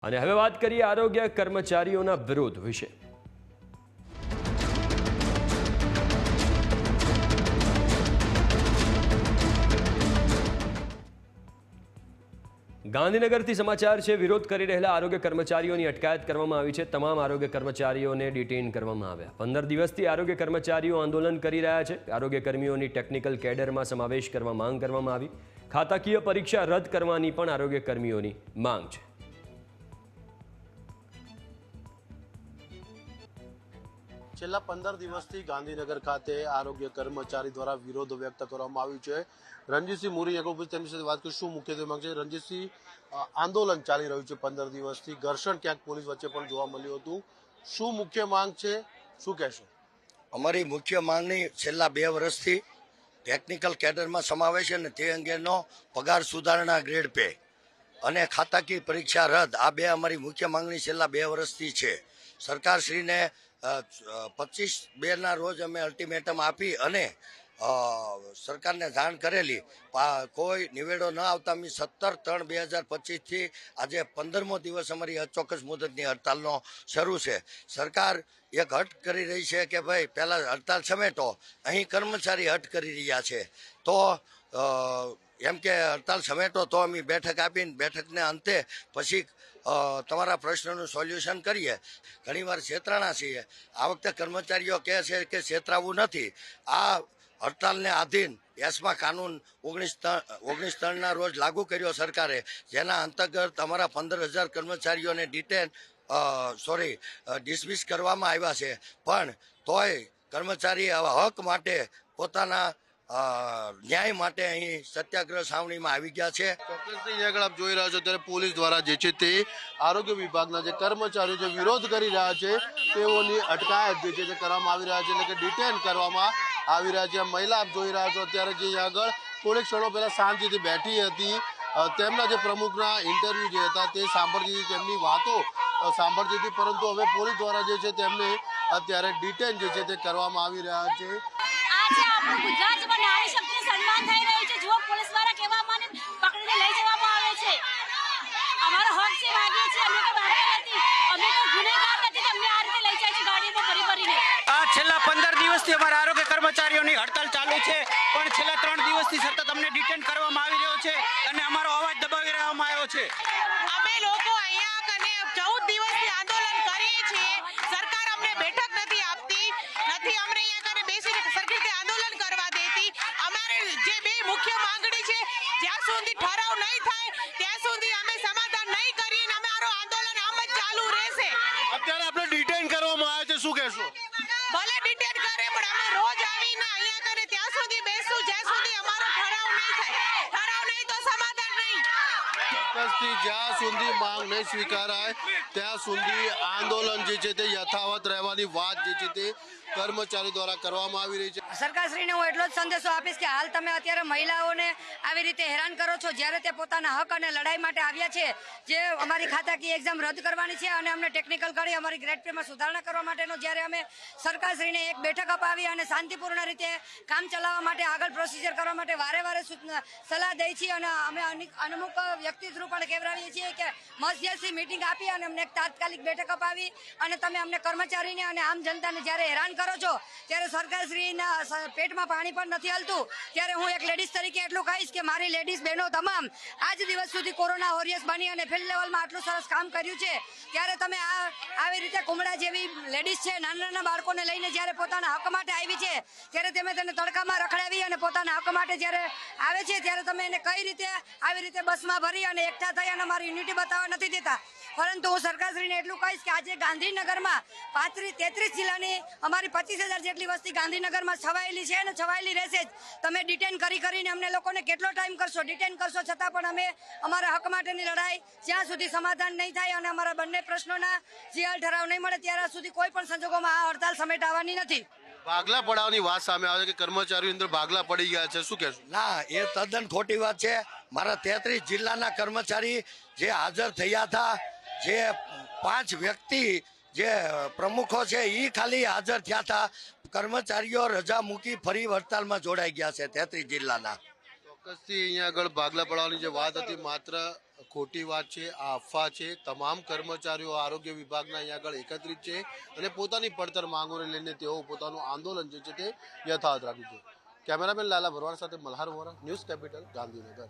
અને હવે વાત કરીએ આરોગ્ય કર્મચારીઓના વિરોધ વિશે। ગાંધીનગરથી સમાચાર છે। વિરોધ કરી રહેલા આરોગ્ય કર્મચારીઓની અટકાયત કરવામાં આવી છે। તમામ આરોગ્ય કર્મચારીઓને ડિટેઇન કરવામાં આવ્યા। 15 દિવસથી આરોગ્ય કર્મચારીઓ આંદોલન કરી રહ્યા છે। આરોગ્ય કર્મીઓની ટેકનિકલ કેડરમાં સમાવેશ કરવા માંગ કરવામાં આવી। ખાતાકીય પરીક્ષા રદ કરવાની પણ આરોગ્ય કર્મીઓની માંગ છે। છેલ્લા 15 દિવસથી ગાંધીનગર ખાતે આરોગ્ય કર્મચારી દ્વારા વિરોધ વ્યક્ત કરવામાં આવ્યો છે। રણજીતસિંહ મુરી તેમની સાથે વાત કરીશું। મુખ્યત્વે માંગ છે રણજીતસિંહ, આંદોલન ચાલી રહ્યું છે 15 દિવસથી, ઘર્ષણ ક્યાંક પોલીસ વચ્ચે પણ જોવા મળ્યું હતું। શું મુખ્ય માંગ છે, શું કહેશો? અમારી મુખ્ય માંગણી છેલ્લા 2 વર્ષથી ટેકનિકલ કેડરમાં સમાવેશ અને તે અંગેનો પગાર સુધારણા, ગ્રેડ પે અને ખાતાકીય પરીક્ષા રદ, આ 2 અમારી મુખ્ય માંગણી છેલ્લા 2 વર્ષથી છે। સરકારશ્રીને 25/2 રોજ અમે અલ્ટિમેટમ આપી અને સરકારને જાણ કરેલી, કોઈ નિવેડો ન આવતા અમે 17/3/2025 થી આજે 15મો દિવસ અમારી અચોક્કસ મુદતની હડતાલનો શરૂ છે। સરકાર એક હટ કરી રહી છે કે ભાઈ પહેલા હડતાલ સમેટો, અહીં કર્મચારી હટ કરી રહ્યા છે। તો એમ કે હડતાલ સમેટો તો અમે બેઠક આપીને બેઠકને અંતે પછી તમારા પ્રશ્નનું સોલ્યુશન કરીએ। ઘણીવાર છેતરાણા છીએ। આ વખતે કર્મચારીઓ કહે છે કે છેતરાવું નથી। આ હડતાલને આધીન એસમા કાનૂન 19/3 રોજ લાગુ કર્યો સરકારે, જેના અંતર્ગત અમારા 15,000 કર્મચારીઓને ડિસમિસ કરવામાં આવ્યા છે। પણ તોય કર્મચારી હક માટે, પોતાના ન્યાય માટે અહીં સત્યાગ્રહ છાવણીમાં આવી ગયા છે। ચોક્કસથી આગળ આપ જોઈ રહ્યા છો ત્યારે પોલીસ દ્વારા જે છે તે આરોગ્ય વિભાગના જે કર્મચારીઓ જે વિરોધ કરી રહ્યા છે તેઓની અટકાયત જે છે તે કરવામાં આવી રહ્યા છે, એટલે કે ડિટેન કરવામાં આવી રહ્યા છે। મહિલા આપ જોઈ રહ્યા છો અત્યારે જે આગળ થોડીક ક્ષણો પહેલા શાંતિથી બેઠી હતી, તેમના જે પ્રમુખના ઇન્ટરવ્યુ જે હતા તે સાંભળતી હતી, તેમની વાતો સાંભળતી હતી, પરંતુ હવે પોલીસ દ્વારા જે છે તેમને અત્યારે ડિટેન જે છે તે કરવામાં આવી રહ્યા છે। આજે આપણું ગુજરાતમાં નારી શક્તિનું સન્માન થઈ રહ્યું છે। જો પોલીસ દ્વારા કહેવામાં અને પકડીને લઈ જવામાં આવે છે, અમારો હક છે, માગીએ છીએ, અમે તો ભાગતા નથી, અમે તો ગુનેગાર નથી, તમને આ રીતે લઈ જાય છે ગાડીમાં ભરીને। આ છેલ્લા 15 દિવસથી અમારા આરોગ્ય કર્મચારીઓની હડતાલ ચાલુ છે, પણ છેલ્લા 3 દિવસથી સતત અમને ડિટેન કરવામાં આવી રહ્યો છે અને અમારો અવાજ દબાવી રહેવામાં આવ્યો છે। અમે લોકો અહીંયા કને 14 દિવસથી આંદોલન કરીએ છીએ। સરકાર અમને બેઠક નથી આપતી, નથી અમને અહીંયા કને બેસીને સરખી રીતે આંદોલન કરવા દેતી। અમારે જે 2 મુખ્ય માંગણી છે, જ્યાં સુધી ઠરાવ નહીં થાય ત્યાં સુધી અમે સમાધાન નહીં કરીએ અને અમારું આંદોલન આમ જ ચાલુ રહેશે। અત્યારે આપણે ડિટેન કરવામાં આવે છે, શું કહેશો? ભલે ડિટેન કરે, પણ અમે રોજ આવીને અહીંયા કને ત્યાં સુધી બેસું જ્યાં સુધી અમારો ઠરાવ નહીં થાય। ઠરાવ નહીં તો સમાધાન નહીં। ચોક્કસથી જ્યાં સુધી માંગ નહીં સ્વીકારાય ત્યાં સુધી આંદોલન જે છે તે યથાવત રહેવાની વાત જે છે તે કર્મચારી દ્વારા કરવામાં આવી રહી છે। સરકારશ્રીને હું એટલો જ સંદેશો આપીશ કે હાલ તમે અત્યારે મહિલાઓને આવી રીતે હેરાન કરો છો, જ્યારે તે પોતાના હક અને લડાઈ માટે આવ્યા છે। જે અમારી ખાતાકીય એક્ઝામ રદ કરવાની છે અને અમને ટેકનિકલ કરી અમારી ગ્રેડ પેમાં સુધારણા કરવા માટેનો જ્યારે અમે સરકારશ્રીને એક બેઠક અપાવી અને શાંતિપૂર્ણ રીતે કામ ચલાવવા માટે, આગળ પ્રોસિજર કરવા માટે વારે સલાહ દઈ છીએ અને અમે અમુક વ્યક્તિ થ્રુ પણ કહેવડાવીએ છીએ કે મધ્યસ્થી મિટિંગ આપી અને અમને એક તાત્કાલિક બેઠક અપાવી અને તમે અમને કર્મચારીને અને આમ જનતાને જ્યારે હેરાન કરો છો ત્યારે સરકારશ્રીના પેટમાં પાણી પણ નથી હલતું। ત્યારે હું એક લેડીઝ તરીકે એટલું કહીશ કે મારી લેડીઝ બહેનો તમામ આજ દિવસ સુધી કોરોના વોરિયર્સ બની અને ફિલ્ડ લેવલમાં આટલું સરસ કામ કર્યું છે, ત્યારે તમે આવી રીતે કુમડા જેવી લેડીઝ છે, નાના બાળકોને લઈને જ્યારે પોતાના હક માટે આવી છે, ત્યારે તમે તેને તડકામાં રખડાવી અને પોતાના હક માટે જ્યારે આવે છે ત્યારે તમે એને કઈ રીતે આવી રીતે બસમાં ભરી અને એકઠા થઈ અને મારી યુનિટી બતાવવા નથી દેતા। પરંતુ હું સરકારશ્રીને એટલું કહીશ કે આજે ગાંધીનગરમાં 33 જિલ્લાની અમારી 25,000 જેટલી વસ્તી ગાંધીનગરમાં છવાયેલી છે અને છવાયેલી રહેશે જ। તમે ડિટેન કરીને અમને લોકોને કેટલો ટાઈમ કરશો? ડિટેન કરશો છતાં પણ અમે અમારા હક માટેની લડાઈ જ્યાં સુધી સમાધાન નહીં થાય અને અમારા બંને પ્રશ્નોના જીએલ ઠરાવ નહીં મળે ત્યાં સુધી કોઈ પણ સંજોગોમાં આ હડતાલ સમેટાવાની નથી। ભાગલા પડાવવાની વાત સામે આવે છે કે કર્મચારીઓ અંદર ભાગલા પડી ગયા છે, શું કહેશો? ના, એ તદ્દન ખોટી વાત છે। મારા 33 જિલ્લાના કર્મચારી જે હાજર થયા હતા, જે 5 વ્યક્તિ જે પ્રમુખો છે એ ખાલી હાજર થયા હતા। કર્મચારીઓ રજા મૂકી ફરી હડતાલમાં જોડાઈ ગયા છે 33 જિલ્લાના। ચોક્કસથી અહીંયા આગળ ભાગલા પડાવવાની જે વાત હતી, માત્ર ખોટી વાત છે, આ અફવા છે. તમામ કર્મચારીઓ આરોગ્ય વિભાગના અહીંયા આગળ એકત્રિત છે અને પોતાની પડતર માંગોને લઈને તેઓ પોતાનું આંદોલન જે છે તે યથાવત રાખ્યું છે. કેમેરામેન લાલા ભરવાડ સાથે મલ્હાર વોરા, ન્યૂઝ કેપિટલ, ગાંધીનગર.